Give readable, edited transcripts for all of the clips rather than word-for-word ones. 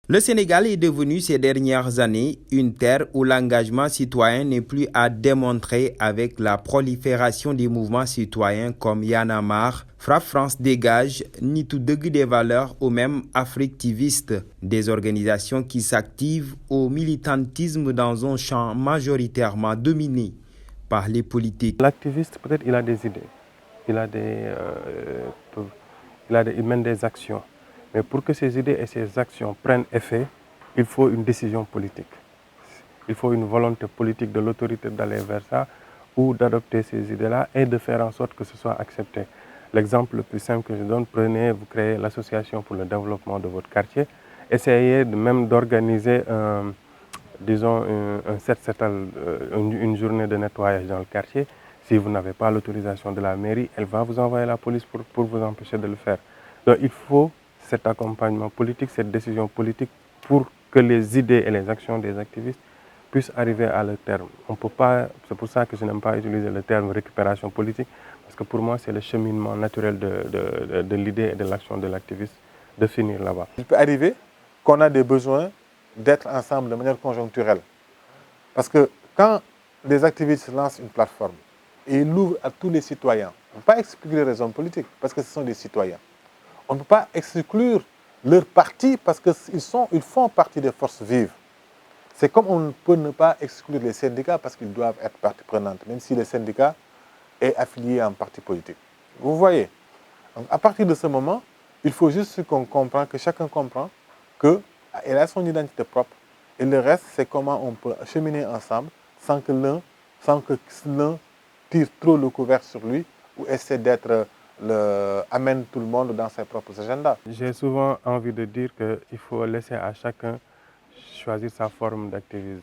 Le Sénégal est devenu ces dernières années une terre où l'engagement citoyen n'est plus à démontrer avec la prolifération des mouvements citoyens comme Y en a marre, Frapp France Dégage, Nitu Dëgg des valeurs ou même Africtivistes, des organisations qui s'activent au militantisme dans un champ majoritairement dominé par les politiques. L'activiste, peut-être, il a des idées, il mène des actions. Mais pour que ces idées et ces actions prennent effet, il faut une décision politique. Il faut une volonté politique de l'autorité d'aller vers ça ou d'adopter ces idées-là et de faire en sorte que ce soit accepté. L'exemple le plus simple que je donne, prenez, vous créez l'association pour le développement de votre quartier, essayez même d'organiser une journée de nettoyage dans le quartier. Si vous n'avez pas l'autorisation de la mairie, elle va vous envoyer la police pour vous empêcher de le faire. Donc il faut cet accompagnement politique, cette décision politique pour que les idées et les actions des activistes puissent arriver à leur terme. On peut pas, c'est pour ça que je n'aime pas utiliser le terme récupération politique, parce que pour moi c'est le cheminement naturel de l'idée et de l'action de l'activiste de finir là-bas. Il peut arriver qu'on a des besoins d'être ensemble de manière conjoncturelle. Parce que quand des activistes lancent une plateforme et ils l'ouvrent à tous les citoyens, on ne peut pas exclure les hommes politiques parce que ce sont des citoyens. On ne peut pas exclure leur parti parce qu'ils font partie des forces vives. C'est comme on ne peut ne pas exclure les syndicats parce qu'ils doivent être partie prenante, même si le syndicat est affilié à un parti politique. Vous voyez. Donc, à partir de ce moment, il faut juste que chacun comprend qu'elle a son identité propre. Et le reste, c'est comment on peut cheminer ensemble sans que l'un tire trop le couvert sur lui ou essaie amène tout le monde dans ses propres agendas. J'ai souvent envie de dire qu'il faut laisser à chacun choisir sa forme d'activisme.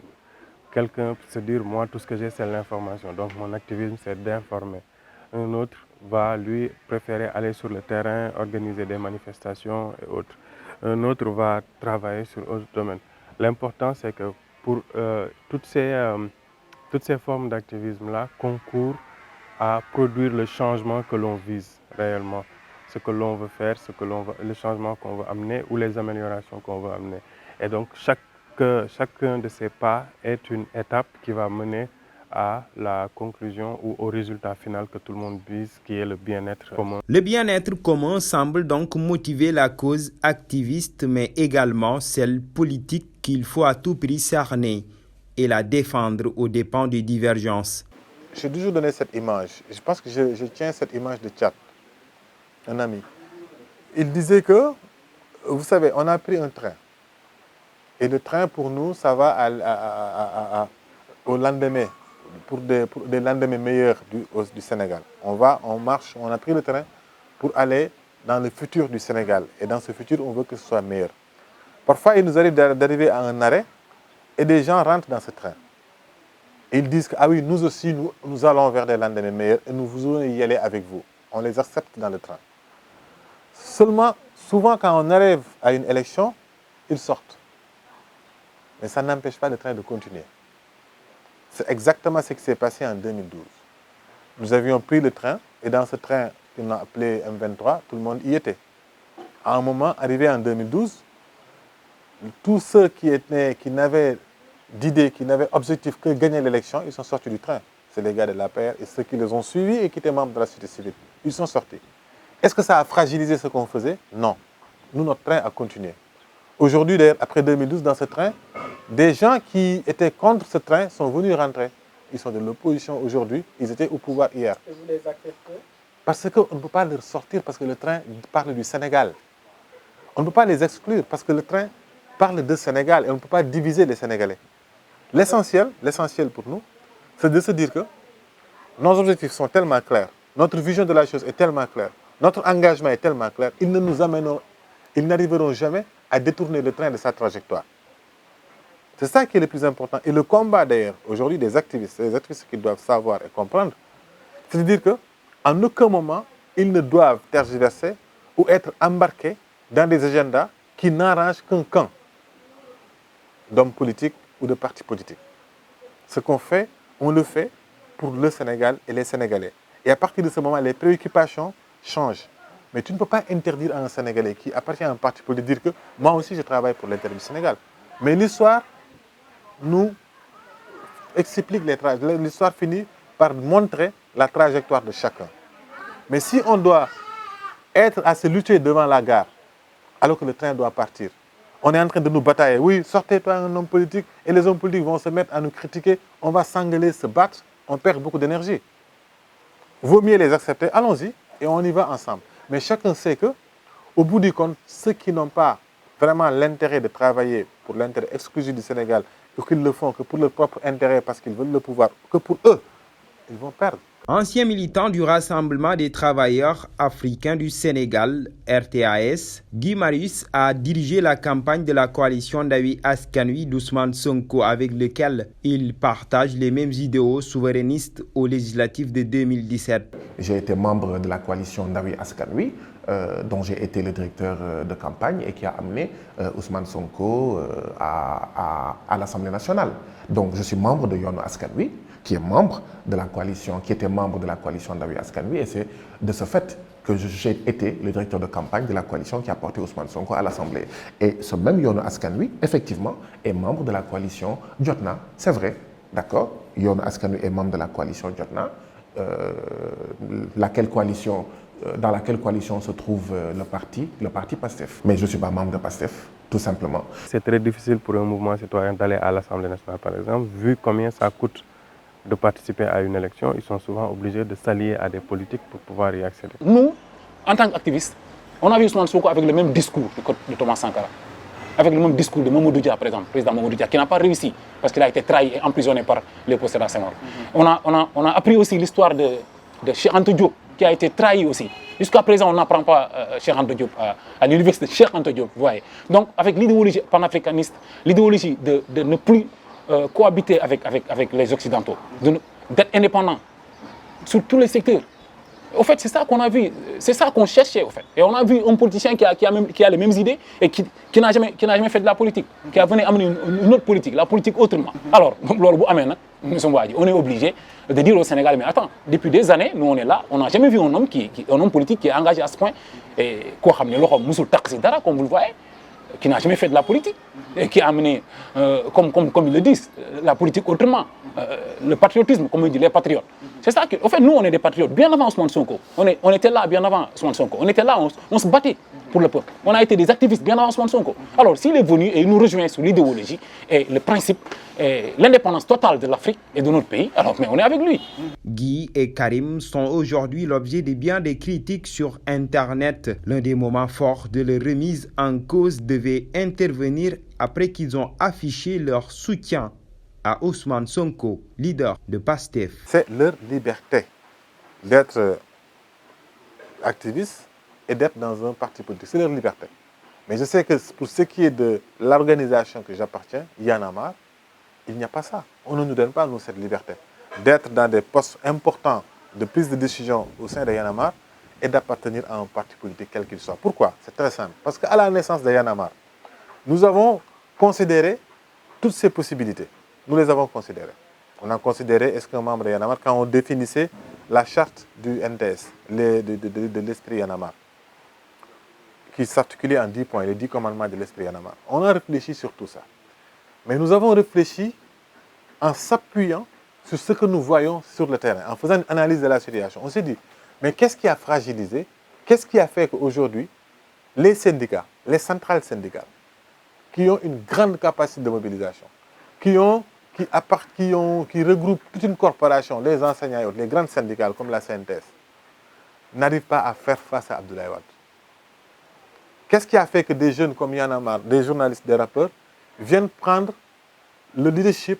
Quelqu'un peut se dire, moi, tout ce que j'ai, c'est l'information. Donc, mon activisme, c'est d'informer. Un autre va, lui, préférer aller sur le terrain, organiser des manifestations et autres. Un autre va travailler sur autre domaine. L'important, c'est que pour toutes ces formes d'activisme-là concourent à produire le changement que l'on vise réellement, ce que l'on veut faire, le changement qu'on veut amener ou les améliorations qu'on veut amener. Et donc, chacun de ces pas est une étape qui va mener à la conclusion ou au résultat final que tout le monde vise, qui est le bien-être commun. Le bien-être commun semble donc motiver la cause activiste, mais également celle politique qu'il faut à tout prix cerner et la défendre aux dépens des divergences. J'ai toujours donné cette image. Je pense que je tiens cette image de Tchad, un ami. Il disait que, vous savez, on a pris un train. Et le train, pour nous, ça va au lendemain, pour des lendemains meilleurs du Sénégal. On marche, on a pris le train pour aller dans le futur du Sénégal. Et dans ce futur, on veut que ce soit meilleur. Parfois, il nous arrive d'arriver à un arrêt et des gens rentrent dans ce train. Et ils disent que, ah oui, nous aussi, nous allons vers des lendemains meilleurs et nous voulons y aller avec vous. On les accepte dans le train. Seulement, souvent, quand on arrive à une élection, ils sortent. Mais ça n'empêche pas le train de continuer. C'est exactement ce qui s'est passé en 2012. Nous avions pris le train et dans ce train qu'on a appelé M23, tout le monde y était. À un moment, arrivé en 2012, tous ceux qui n'avaient d'idées, qui n'avaient objectif que gagner l'élection, ils sont sortis du train. C'est les gars de l'APR et ceux qui les ont suivis et qui étaient membres de la société civile. Ils sont sortis. Est-ce que ça a fragilisé ce qu'on faisait? Non. Nous, notre train a continué. Aujourd'hui, après 2012, dans ce train, des gens qui étaient contre ce train sont venus rentrer. Ils sont de l'opposition aujourd'hui, ils étaient au pouvoir hier. Et vous les acceptez? Parce qu'on ne peut pas leur sortir parce que le train parle du Sénégal. On ne peut pas les exclure parce que le train parle de Sénégal et on ne peut pas diviser les Sénégalais. L'essentiel pour nous, c'est de se dire que nos objectifs sont tellement clairs, notre vision de la chose est tellement claire, notre engagement est tellement clair, ils n'arriveront jamais à détourner le train de sa trajectoire. C'est ça qui est le plus important. Et le combat d'ailleurs, aujourd'hui des activistes, les activistes qui doivent savoir et comprendre, c'est de dire qu'en aucun moment, ils ne doivent tergiverser ou être embarqués dans des agendas qui n'arrangent qu'un camp d'hommes politiques ou de partis politiques. Ce qu'on fait, on le fait pour le Sénégal et les Sénégalais. Et à partir de ce moment, les préoccupations changent. Mais tu ne peux pas interdire à un Sénégalais qui appartient à un parti politique de dire que moi aussi je travaille pour l'intérêt du Sénégal. Mais l'histoire nous explique l'histoire finit par montrer la trajectoire de chacun. Mais si on doit être à se lutter devant la gare, alors que le train doit partir, on est en train de nous batailler. Oui, sortez-toi un homme politique et les hommes politiques vont se mettre à nous critiquer. On va s'engueuler, se battre, on perd beaucoup d'énergie. Vaut mieux les accepter, allons-y et on y va ensemble. Mais chacun sait que, au bout du compte, ceux qui n'ont pas vraiment l'intérêt de travailler pour l'intérêt exclusif du Sénégal, ou qu'ils le font que pour leur propre intérêt parce qu'ils veulent le pouvoir, que pour eux, ils vont perdre. Ancien militant du Rassemblement des travailleurs africains du Sénégal, RTAS, Guy Marius a dirigé la campagne de la coalition Yewwi Askan Wi d'Ousmane Sonko avec lequel il partage les mêmes idéaux souverainistes aux législatives de 2017. J'ai été membre de la coalition Yewwi Askan Wi, dont j'ai été le directeur de campagne et qui a amené Ousmane Sonko à l'Assemblée nationale. Donc je suis membre de Yewwi Askan Wi, qui est membre de la coalition, qui était membre de la coalition Yewwi Askan Wi, et c'est de ce fait que j'ai été le directeur de campagne de la coalition qui a porté Ousmane Sonko à l'Assemblée. Et ce même Yewwi Askan Wi, effectivement, est membre de la coalition Jotna. C'est vrai, d'accord. Yewwi Askan Wi est membre de la coalition Jotna. Dans laquelle coalition se trouve le parti PASTEF. Mais je ne suis pas membre de PASTEF, tout simplement. C'est très difficile pour un mouvement citoyen d'aller à l'Assemblée nationale, par exemple, vu combien ça coûte de participer à une élection. Ils sont souvent obligés de s'allier à des politiques pour pouvoir y accéder. Nous, en tant qu'activistes, on a vu Ousmane Sonko avec le même discours de Thomas Sankara, avec le même discours de Mamadou Dia, par exemple, président Mamadou Dia, qui n'a pas réussi parce qu'il a été trahi et emprisonné par Léopold Sédar Senghor. On a appris aussi l'histoire de Cheikh Anta Diop, qui a été trahi aussi. Jusqu'à présent, on n'apprend pas Cheikh Anta Diop à l'université Cheikh Anta Diop, vous voyez. Donc, avec l'idéologie panafricaniste, l'idéologie de ne plus cohabiter avec les Occidentaux, d'être indépendant sur tous les secteurs. Au fait, c'est ça qu'on a vu, c'est ça qu'on cherchait, au fait. Et on a vu un politicien qui a les mêmes idées et qui n'a jamais fait de la politique, qui a venu amener une autre politique, la politique autrement. Alors, on est obligé de dire au Sénégal, mais attends, depuis des années, nous on est là, on n'a jamais vu un homme politique qui est engagé à ce point, et comme vous le voyez, qui n'a jamais fait de la politique, et qui a amené, comme ils le disent, la politique autrement, le patriotisme, comme on dit, les patriotes. C'est ça que, en fait, nous, on est des patriotes. Bien avant Ousmane Sonko, on était là bien avant Ousmane Sonko. On était là, on se battait pour le peuple. On a été des activistes bien avant Ousmane Sonko. Alors, s'il est venu et il nous rejoint sur l'idéologie et le principe, et l'indépendance totale de l'Afrique et de notre pays, alors mais on est avec lui. Guy et Karim sont aujourd'hui l'objet de bien des critiques sur Internet. L'un des moments forts de leur remise en cause devait intervenir après qu'ils ont affiché leur soutien à Ousmane Sonko, leader de PASTEF. C'est leur liberté d'être activiste et d'être dans un parti politique. C'est leur liberté. Mais je sais que pour ce qui est de l'organisation que j'appartiens, Y'en a marre, il n'y a pas ça. On ne nous donne pas, nous, cette liberté d'être dans des postes importants de prise de décision au sein de Y'en a marre et d'appartenir à un parti politique quel qu'il soit. Pourquoi? C'est très simple. Parce qu'à la naissance de Y'en a marre, nous avons considéré toutes ces possibilités. Nous les avons considérées. On a considéré, est-ce qu'un membre de Y'en a marre, quand on définissait la charte du NTS, de l'esprit Y'en a marre, qui s'articulait en 10 points, les 10 commandements de l'esprit Y'en a marre. On a réfléchi sur tout ça. Mais nous avons réfléchi en s'appuyant sur ce que nous voyons sur le terrain, en faisant une analyse de la situation. On s'est dit, mais qu'est-ce qui a fragilisé? Qu'est-ce qui a fait qu'aujourd'hui, les syndicats, les centrales syndicales, qui ont une grande capacité de mobilisation, qui regroupent toute une corporation, les enseignants et autres, les grandes syndicales comme la CNTS, n'arrivent pas à faire face à Abdoulaye Wade? Qu'est-ce qui a fait que des jeunes comme Y'en a marre, des journalistes, des rappeurs, viennent prendre le leadership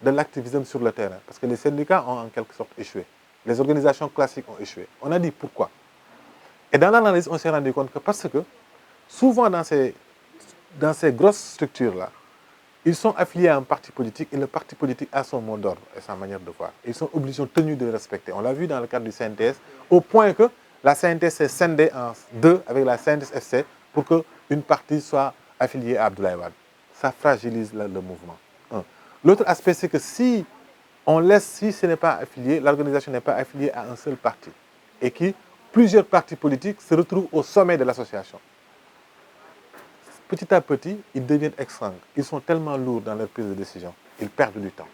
de l'activisme sur le terrain? Parce que les syndicats ont en quelque sorte échoué. Les organisations classiques ont échoué. On a dit pourquoi. Et dans l'analyse, on s'est rendu compte que parce que souvent dans ces grosses structures-là, ils sont affiliés à un parti politique et le parti politique a son mot d'ordre et sa manière de voir. Ils sont obligés, tenus de le respecter. On l'a vu dans le cadre du CNTS, au point que la CNTS s'est scindée en deux avec la CNTS-FC pour qu'une partie soit affiliée à Abdoulaye Wade. Ça fragilise le mouvement. L'autre aspect, c'est que si ce n'est pas affilié, l'organisation n'est pas affiliée à un seul parti et plusieurs partis politiques se retrouvent au sommet de l'association. Petit à petit, ils deviennent exsangues. Ils sont tellement lourds dans leur prise de décision. Ils perdent du temps.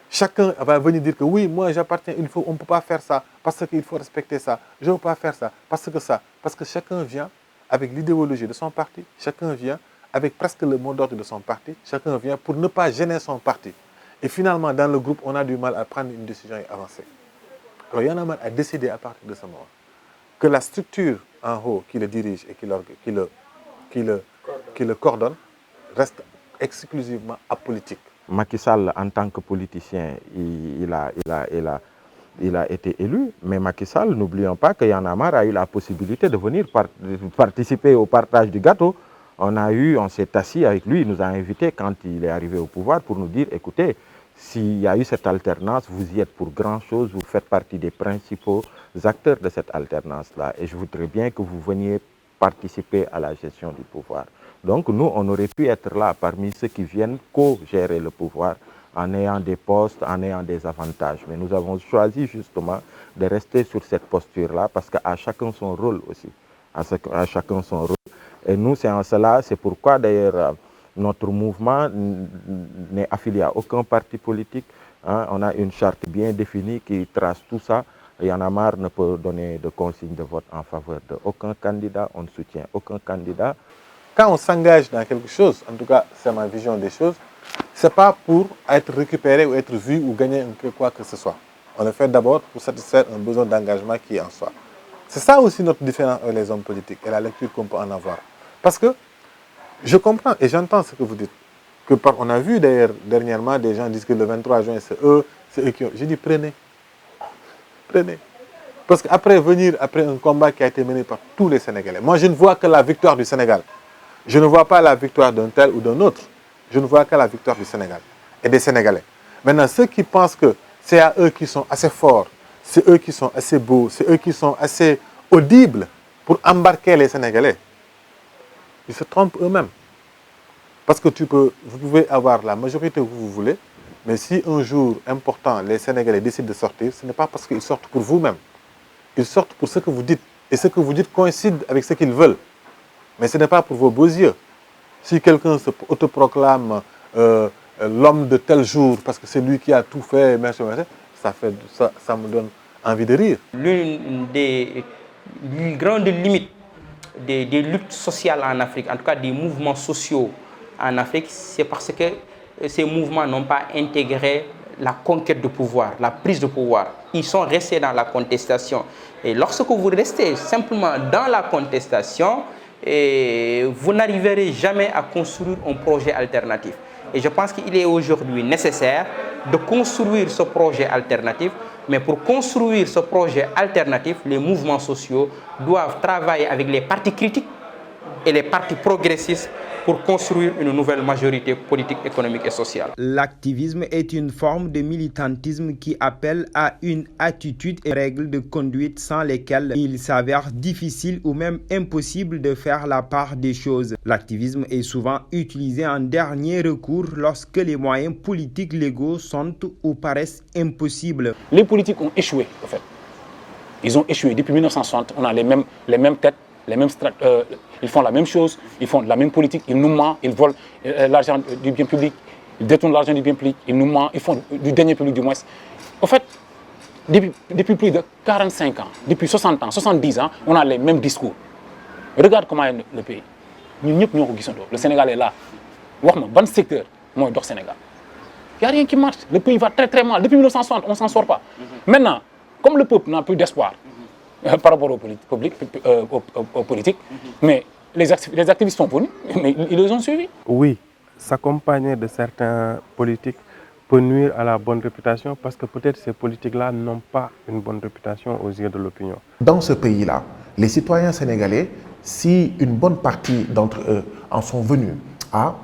Chacun va venir dire que oui, moi j'appartiens, on ne peut pas faire ça parce qu'il faut respecter ça. Je ne veux pas faire ça parce que ça. Parce que chacun vient avec l'idéologie de son parti. Chacun vient avec presque le mot d'ordre de son parti. Chacun vient pour ne pas gêner son parti. Et finalement, dans le groupe, on a du mal à prendre une décision et avancer. Alors Y'en a marre a décidé à partir de ce moment que la structure en haut qui le dirige et qui le coordonne reste exclusivement apolitique. Macky Sall, en tant que politicien, il a été élu, mais Macky Sall, n'oublions pas que Y'en a marre a eu la possibilité de venir participer au partage du gâteau. On s'est assis avec lui, il nous a invités quand il est arrivé au pouvoir pour nous dire, écoutez, s'il y a eu cette alternance, vous y êtes pour grand chose, vous faites partie des principaux acteurs de cette alternance-là. Et je voudrais bien que vous veniez participer à la gestion du pouvoir. Donc nous, on aurait pu être là parmi ceux qui viennent co-gérer le pouvoir en ayant des postes, en ayant des avantages. Mais nous avons choisi justement de rester sur cette posture-là parce qu'à chacun son rôle aussi. À chacun son rôle. Et nous, c'est en cela, c'est pourquoi d'ailleurs notre mouvement n'est affilié à aucun parti politique. Hein. On a une charte bien définie qui trace tout ça. Y'en a marre ne peut donner de consigne de vote en faveur d'aucun candidat. On ne soutient aucun candidat. Quand on s'engage dans quelque chose, en tout cas c'est ma vision des choses, ce n'est pas pour être récupéré ou être vu ou gagner quoi que ce soit. On le fait d'abord pour satisfaire un besoin d'engagement qui est en soi. C'est ça aussi notre différence avec les hommes politiques et la lecture qu'on peut en avoir. Parce que je comprends et j'entends ce que vous dites. On a vu d'ailleurs dernièrement des gens disent que le 23 juin c'est eux qui ont... J'ai dit prenez. Prenez. Parce qu'après après un combat qui a été mené par tous les Sénégalais, moi je ne vois que la victoire du Sénégal. Je ne vois pas la victoire d'un tel ou d'un autre. Je ne vois que la victoire du Sénégal et des Sénégalais. Maintenant, ceux qui pensent que c'est à eux qui sont assez forts, c'est eux qui sont assez beaux, c'est eux qui sont assez audibles pour embarquer les Sénégalais, ils se trompent eux-mêmes. Parce que vous pouvez avoir la majorité que vous voulez, mais si un jour important, les Sénégalais décident de sortir, ce n'est pas parce qu'ils sortent pour vous-même. Ils sortent pour ce que vous dites. Et ce que vous dites coïncide avec ce qu'ils veulent. Mais ce n'est pas pour vos beaux yeux. Si quelqu'un se autoproclame l'homme de tel jour, parce que c'est lui qui a tout fait, ça me donne envie de rire. L'une des grandes limites des luttes sociales en Afrique, en tout cas des mouvements sociaux en Afrique, c'est parce que ces mouvements n'ont pas intégré la conquête de pouvoir, la prise de pouvoir. Ils sont restés dans la contestation. Et lorsque vous restez simplement dans la contestation, vous n'arriverez jamais à construire un projet alternatif. Et je pense qu'il est aujourd'hui nécessaire de construire ce projet alternatif. Mais pour construire ce projet alternatif, les mouvements sociaux doivent travailler avec les partis critiques et les partis progressistes pour construire une nouvelle majorité politique, économique et sociale. L'activisme est une forme de militantisme qui appelle à une attitude et règles de conduite sans lesquelles il s'avère difficile ou même impossible de faire la part des choses. L'activisme est souvent utilisé en dernier recours lorsque les moyens politiques légaux sont ou paraissent impossibles. Les politiques ont échoué, en fait. Ils ont échoué. Depuis 1960, on a les mêmes têtes, ils font la même chose, ils font la même politique, ils nous mentent, ils volent l'argent du bien public, ils détournent l'argent du bien public, ils nous mentent, ils font du dernier public du moins. En fait, depuis plus de 45 ans, depuis 60 ans, 70 ans, on a les mêmes discours. Regarde comment est le pays. Le Sénégal est là. Bon secteur, moi, je Sénégal. Il n'y a rien qui marche. Le pays va très très mal. Depuis 1960, on ne s'en sort pas. Maintenant, comme le peuple n'a plus d'espoir, par rapport aux politiques, mais les activistes sont venus, mais ils les ont suivis. Oui, s'accompagner de certains politiques peut nuire à la bonne réputation parce que peut-être ces politiques-là n'ont pas une bonne réputation aux yeux de l'opinion. Dans ce pays-là, les citoyens sénégalais, si une bonne partie d'entre eux en sont venus à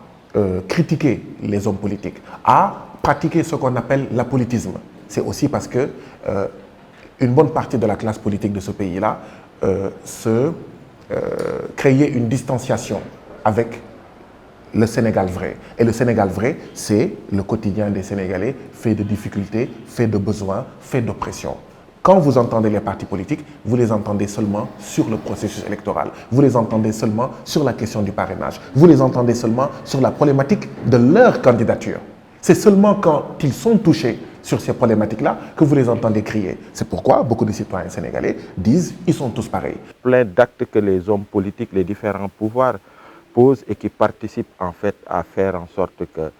critiquer les hommes politiques, à pratiquer ce qu'on appelle l'apolitisme, c'est aussi parce que une bonne partie de la classe politique de ce pays-là créait une distanciation avec le Sénégal vrai. Et le Sénégal vrai, c'est le quotidien des Sénégalais, fait de difficultés, fait de besoins, fait d'oppression. Quand vous entendez les partis politiques, vous les entendez seulement sur le processus électoral. Vous les entendez seulement sur la question du parrainage. Vous les entendez seulement sur la problématique de leur candidature. C'est seulement quand ils sont touchés sur ces problématiques-là que vous les entendez crier. C'est pourquoi beaucoup de citoyens sénégalais disent qu'ils sont tous pareils. Plein d'actes que les hommes politiques, les différents pouvoirs posent et qui participent en fait à faire en sorte que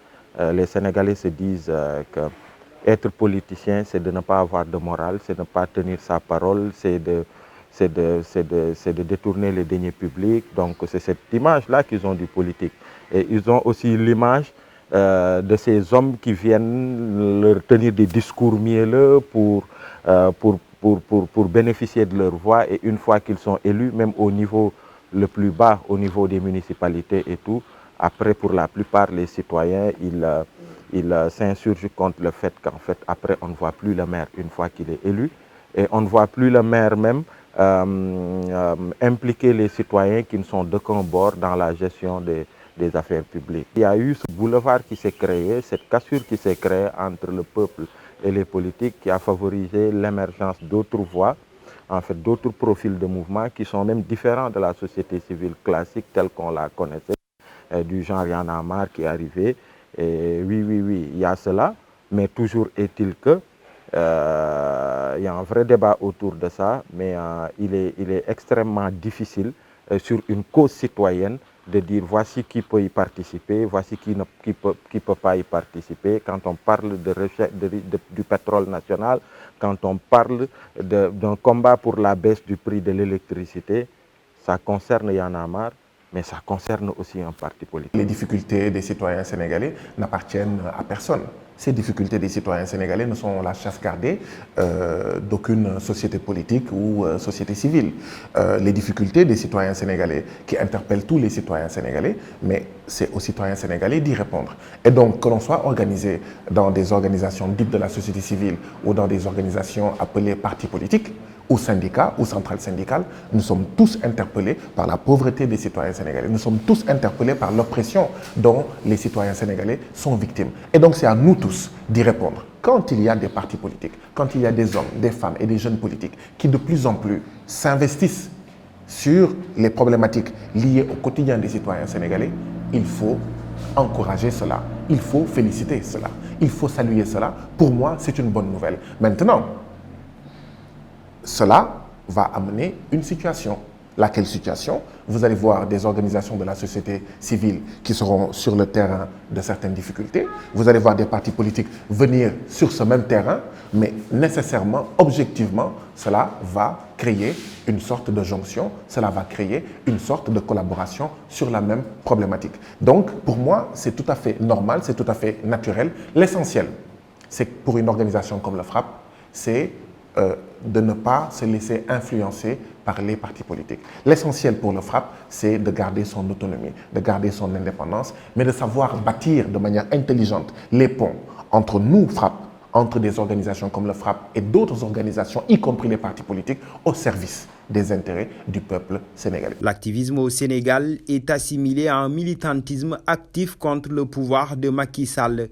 les Sénégalais se disent que être politicien, c'est de ne pas avoir de morale, c'est de ne pas tenir sa parole, c'est de détourner les deniers publics. Donc c'est cette image-là qu'ils ont du politique. Et ils ont aussi l'image de ces hommes qui viennent leur tenir des discours mielleux pour bénéficier de leur voix. Et une fois qu'ils sont élus, même au niveau le plus bas, au niveau des municipalités et tout, après pour la plupart les citoyens, ils s'insurgent contre le fait qu'en fait, après, on ne voit plus le maire une fois qu'il est élu. Et on ne voit plus le maire même impliquer les citoyens qui ne sont d'aucun bord dans la gestion des affaires publiques. Il y a eu ce boulevard qui s'est créé, cette cassure qui s'est créée entre le peuple et les politiques qui a favorisé l'émergence d'autres voies, en fait, d'autres profils de mouvement qui sont même différents de la société civile classique telle qu'on la connaissait, du genre Y en a marre qui est arrivé. Et oui, il y a cela, mais toujours est-il que il y a un vrai débat autour de ça, mais il est extrêmement difficile sur une cause citoyenne de dire voici qui peut y participer, voici qui ne peut pas y participer. Quand on parle du pétrole national, quand on parle d'un combat pour la baisse du prix de l'électricité, ça concerne Y en a marre, mais ça concerne aussi un parti politique. Les difficultés des citoyens sénégalais n'appartiennent à personne. Ces difficultés des citoyens sénégalais ne sont la chasse gardée d'aucune société politique ou société civile. Les difficultés des citoyens sénégalais qui interpellent tous les citoyens sénégalais, mais c'est aux citoyens sénégalais d'y répondre. Et donc, que l'on soit organisé dans des organisations dites de la société civile ou dans des organisations appelées partis politiques, ou syndicats, ou centrales syndicales, nous sommes tous interpellés par la pauvreté des citoyens sénégalais. Nous sommes tous interpellés par l'oppression dont les citoyens sénégalais sont victimes. Et donc c'est à nous tous d'y répondre. Quand il y a des partis politiques, quand il y a des hommes, des femmes et des jeunes politiques qui de plus en plus s'investissent sur les problématiques liées au quotidien des citoyens sénégalais, il faut encourager cela, il faut féliciter cela, il faut saluer cela. Pour moi, c'est une bonne nouvelle. Maintenant, cela va amener une situation. Laquelle situation? Vous allez voir des organisations de la société civile qui seront sur le terrain de certaines difficultés. Vous allez voir des partis politiques venir sur ce même terrain, mais nécessairement, objectivement, cela va créer une sorte de jonction, cela va créer une sorte de collaboration sur la même problématique. Donc, pour moi, c'est tout à fait normal, c'est tout à fait naturel. L'essentiel, c'est que pour une organisation comme le FRAPP, c'est de ne pas se laisser influencer par les partis politiques. L'essentiel pour le FRAPP, c'est de garder son autonomie, de garder son indépendance, mais de savoir bâtir de manière intelligente les ponts entre nous, FRAPP, entre des organisations comme le FRAPP et d'autres organisations, y compris les partis politiques, au service des intérêts du peuple sénégalais. L'activisme au Sénégal est assimilé à un militantisme actif contre le pouvoir de Macky Sall.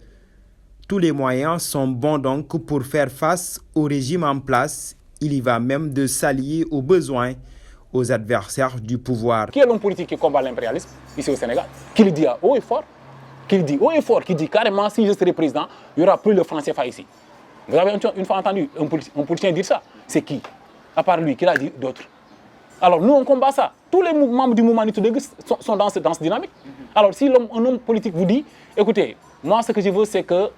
Tous les moyens sont bons donc pour faire face au régime en place. Il y va même de s'allier aux besoins aux adversaires du pouvoir. Qui est l'homme politique qui combat l'impérialisme ici au Sénégal? Qui le dit à haut et fort, qui dit carrément si je serai président, il n'y aura plus le franc CFA ici. Vous avez une fois entendu un politicien dire ça? C'est qui? À part lui, qui l'a dit d'autres? Alors nous on combat ça. Tous les membres du mouvement Nitoudeug sont dans cette dynamique. Alors si un homme politique vous dit, écoutez, moi ce que je veux c'est que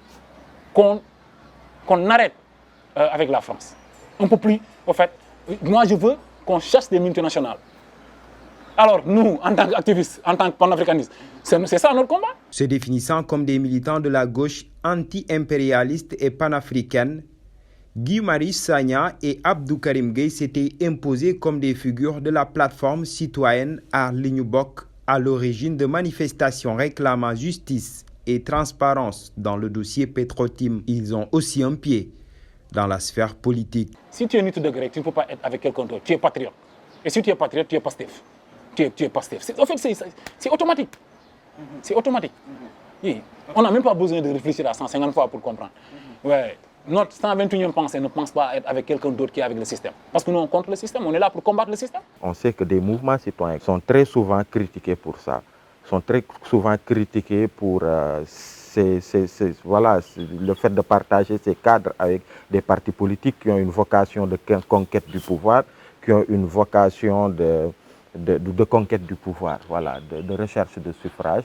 qu'on arrête avec la France. On ne peut plus, en fait, moi je veux qu'on chasse des multinationales. Alors nous, en tant qu'activistes, en tant que panafricanistes, c'est ça notre combat. Se définissant comme des militants de la gauche anti-impérialiste et panafricaine, Guy Marius Sagna et Abdou Karim Gueye s'étaient imposés comme des figures de la plateforme citoyenne Aar Li Ñu Bokk à l'origine de manifestations réclamant justice et transparence dans le dossier Petro-Tim. Ils ont aussi un pied dans la sphère politique. Si tu es Nitoudeug, tu ne peux pas être avec quelqu'un d'autre. Tu es patriote. Et si tu es patriote, tu es Pastef. Tu es Pastef. En fait, c'est automatique. C'est automatique. Oui. On n'a même pas besoin de réfléchir à 150 fois pour comprendre. Ouais. notre 121e pensée ne pense pas être avec quelqu'un d'autre qui est avec le système. Parce que nous, on contre le système, on est là pour combattre le système. On sait que des mouvements citoyens sont très souvent critiqués pour ça, sont très souvent critiqués pour voilà, le fait de partager ces cadres avec des partis politiques qui ont une vocation de conquête du pouvoir, qui ont une vocation de conquête du pouvoir, voilà, de recherche de suffrage.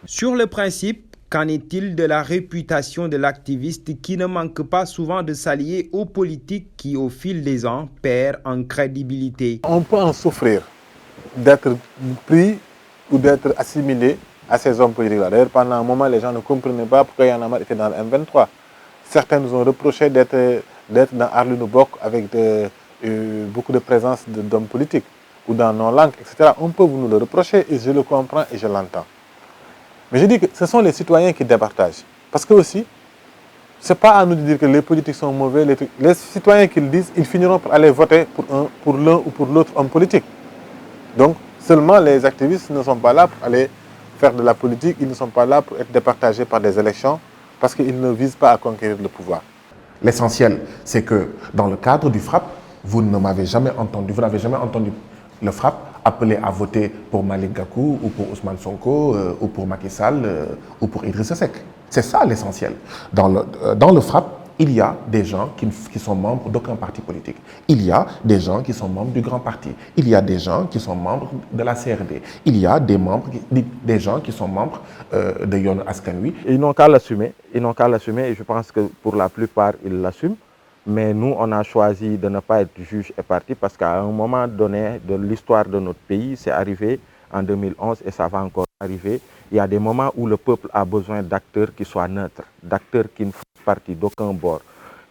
Sur le principe, qu'en est-il de la réputation de l'activiste qui ne manque pas souvent de s'allier aux politiques qui, au fil des ans, perdent en crédibilité? On peut en souffrir d'être pris ou d'être assimilé à ces hommes politiques-là. D'ailleurs, pendant un moment, les gens ne comprenaient pas pourquoi Y'en a marre était dans le M23. Certains nous ont reproché d'être dans Arlu Nou Bok avec beaucoup de présence d'hommes politiques ou dans nos langues, etc. On peut nous le reprocher et je le comprends et je l'entends. Mais je dis que ce sont les citoyens qui départagent. Parce que aussi, ce n'est pas à nous de dire que les politiques sont mauvais. Les citoyens qui le disent, ils finiront par aller voter pour l'un ou pour l'autre homme politique. Donc, seulement les activistes ne sont pas là pour aller faire de la politique, ils ne sont pas là pour être départagés par des élections parce qu'ils ne visent pas à conquérir le pouvoir. L'essentiel, c'est que dans le cadre du FRAPP, vous n'avez jamais entendu le FRAPP appeler à voter pour Malick Gakou ou pour Ousmane Sonko ou pour Macky Sall ou pour Idrissa Seck. C'est ça l'essentiel. Dans le FRAPP, il y a des gens qui sont membres d'aucun parti politique. Il y a des gens qui sont membres du grand parti. Il y a des gens qui sont membres de la CRD. Il y a des gens qui sont membres de Yewwi Askan Wi. Ils n'ont qu'à l'assumer. Ils n'ont qu'à l'assumer et je pense que pour la plupart, ils l'assument. Mais nous, on a choisi de ne pas être juge et parti parce qu'à un moment donné de l'histoire de notre pays, c'est arrivé en 2011 et ça va encore arriver. Il y a des moments où le peuple a besoin d'acteurs qui soient neutres, d'acteurs qui ne fassent partie d'aucun bord.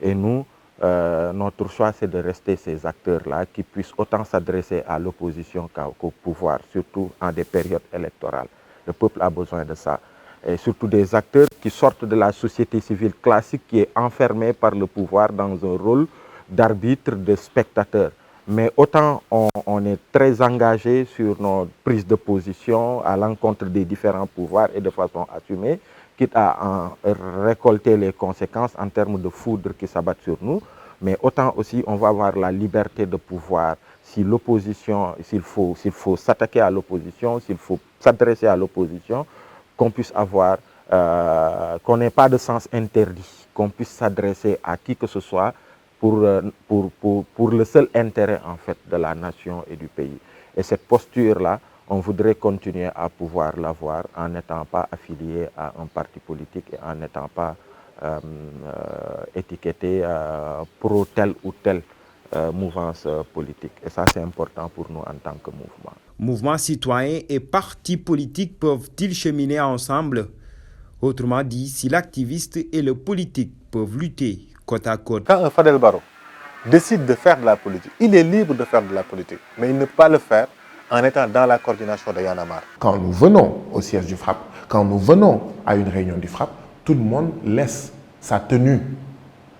Et nous, notre choix, c'est de rester ces acteurs-là qui puissent autant s'adresser à l'opposition qu'au pouvoir, surtout en des périodes électorales. Le peuple a besoin de ça. Et surtout des acteurs qui sortent de la société civile classique qui est enfermée par le pouvoir dans un rôle d'arbitre, de spectateur. Mais autant on est très engagé sur nos prises de position à l'encontre des différents pouvoirs et de façon assumée, quitte à en récolter les conséquences en termes de foudre qui s'abattent sur nous, mais autant aussi on va avoir la liberté de pouvoir, si l'opposition, s'il faut s'attaquer à l'opposition, s'il faut s'adresser à l'opposition, qu'on puisse avoir, qu'on n'ait pas de sens interdit, qu'on puisse s'adresser à qui que ce soit pour le seul intérêt en fait de la nation et du pays. Et cette posture-là, on voudrait continuer à pouvoir l'avoir en n'étant pas affilié à un parti politique et en n'étant pas étiqueté pro telle ou telle mouvance politique. Et ça, c'est important pour nous en tant que mouvement. Mouvements citoyens et partis politiques peuvent-ils cheminer ensemble? Autrement dit, si l'activiste et le politique peuvent lutter côte à côte. Quand un Fadel Barro décide de faire de la politique, il est libre de faire de la politique, mais il ne peut pas le faire en étant dans la coordination de Y'en a marre. Quand nous venons au siège du FRAPP, quand nous venons à une réunion du FRAPP, tout le monde laisse sa tenue,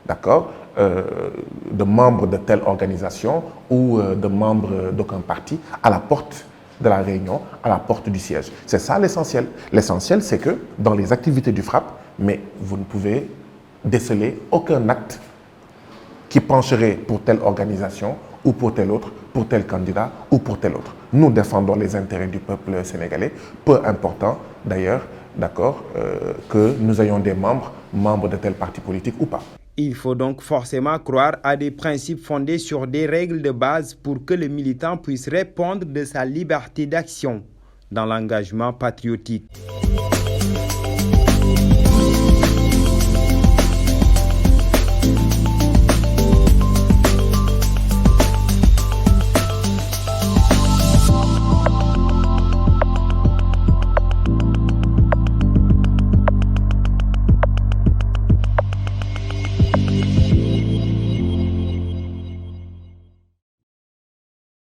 d'accord, de membre de telle organisation ou de membre d'aucun parti à la porte de la réunion, à la porte du siège. C'est ça l'essentiel. L'essentiel, c'est que dans les activités du FRAPP, mais vous ne pouvez déceler aucun acte qui pencherait pour telle organisation ou pour tel autre, pour tel candidat ou pour tel autre. Nous défendons les intérêts du peuple sénégalais, peu important d'ailleurs, d'accord, que nous ayons des membres de tel parti politique ou pas. Il faut donc forcément croire à des principes fondés sur des règles de base pour que le militant puisse répondre de sa liberté d'action dans l'engagement patriotique.